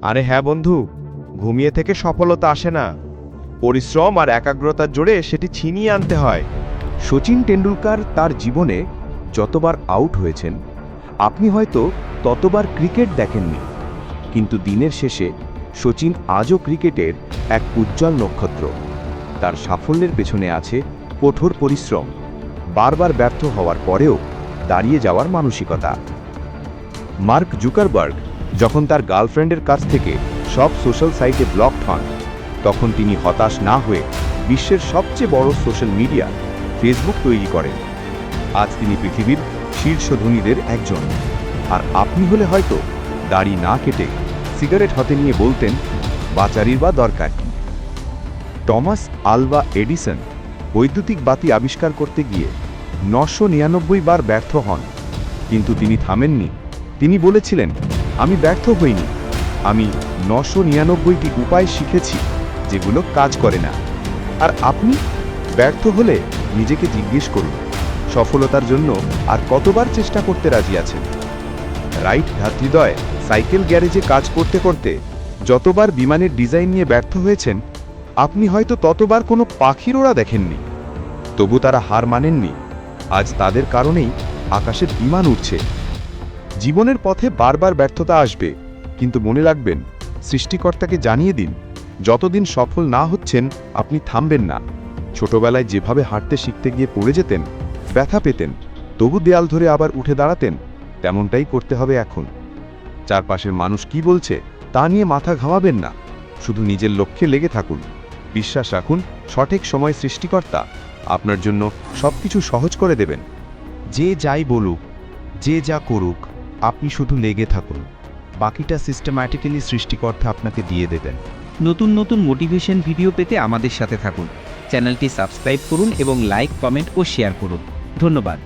আরে হ্যাঁ বন্ধু, ঘুমিয়ে থেকে সফলতা আসে না, পরিশ্রম আর একাগ্রতার জোরে সেটি ছিনিয়ে আনতে হয়। সচিন টেন্ডুলকার তার জীবনে যতবার আউট হয়েছেন, আপনি হয়তো ততবার ক্রিকেট দেখেননি, কিন্তু দিনের শেষে সচিন আজও ক্রিকেটের এক উজ্জ্বল নক্ষত্র। তার সাফল্যের পেছনে আছে কঠোর পরিশ্রম, বারবার ব্যর্থ হওয়ার পরেও দাঁড়িয়ে যাওয়ার মানসিকতা। মার্ক জুকারবার্গ যখন তার গার্লফ্রেন্ডের কাছ থেকে সব সোশ্যাল সাইটে ব্লকড হন, তখন তিনি হতাশ না হয়ে বিশ্বের সবচেয়ে বড় সোশ্যাল মিডিয়া ফেসবুক তৈরি করেন। আজ তিনি পৃথিবীর শীর্ষ ধনীদের একজন। আর আপনি হলে হয়তো দাড়ি না কেটে সিগারেট হাতে নিয়ে বলতেন, বাচারির বা দরকার কি? টমাস আলভা এডিসন বৈদ্যুতিক বাতি আবিষ্কার করতে গিয়ে 999 বার ব্যর্থ হন, কিন্তু তিনি থামেননি। তিনি বলেছিলেন, আমি ব্যর্থ হইনি, আমি 999টি উপায় শিখেছি যেগুলো কাজ করে না। আর আপনি ব্যর্থ হলে নিজেকে জিজ্ঞেস করুন, সফলতার জন্য আর কতবার চেষ্টা করতে রাজি আছেন? রাইট ভ্রাতৃদ্বয় সাইকেল গ্যারেজে কাজ করতে করতে যতবার বিমানের ডিজাইন নিয়ে ব্যর্থ হয়েছেন, আপনি হয়তো ততবার কোনো পাখির ওড়া দেখেননি। তবু তারা হার মানেননি। আজ তাদের কারণেই আকাশের বিমান উঠছে। জীবনের পথে বারবার ব্যর্থতা আসবে, কিন্তু মনে রাখবেন, সৃষ্টিকর্তাকে জানিয়ে দিন, যতদিন সফল না হচ্ছেন আপনি থামবেন না। ছোটবেলায় যেভাবে হাঁটতে শিখতে গিয়ে পড়ে যেতেন, ব্যথা পেতেন, তবু দেয়াল ধরে আবার উঠে দাঁড়াতেন, তেমনটাই করতে হবে এখন। চারপাশের মানুষ কি বলছে তা নিয়ে মাথা ঘামাবেন না, শুধু নিজের লক্ষ্যে লেগে থাকুন। বিশ্বাস রাখুন, সঠিক সময় সৃষ্টিকর্তা আপনার জন্য সবকিছু সহজ করে দেবেন। যে যাই বলুক, যে যা করুক, আপনি শুধু লেগে থাকুন, বাকিটা সিস্টেম্যাটিক্যালি সৃষ্টিকর্তা আপনাকে দিয়ে দেবেন। নতুন নতুন মোটিভেশন ভিডিও পেতে আমাদের সাথে থাকুন। চ্যানেলটি সাবস্ক্রাইব করুন এবং লাইক, কমেন্ট ও শেয়ার করুন। ধন্যবাদ।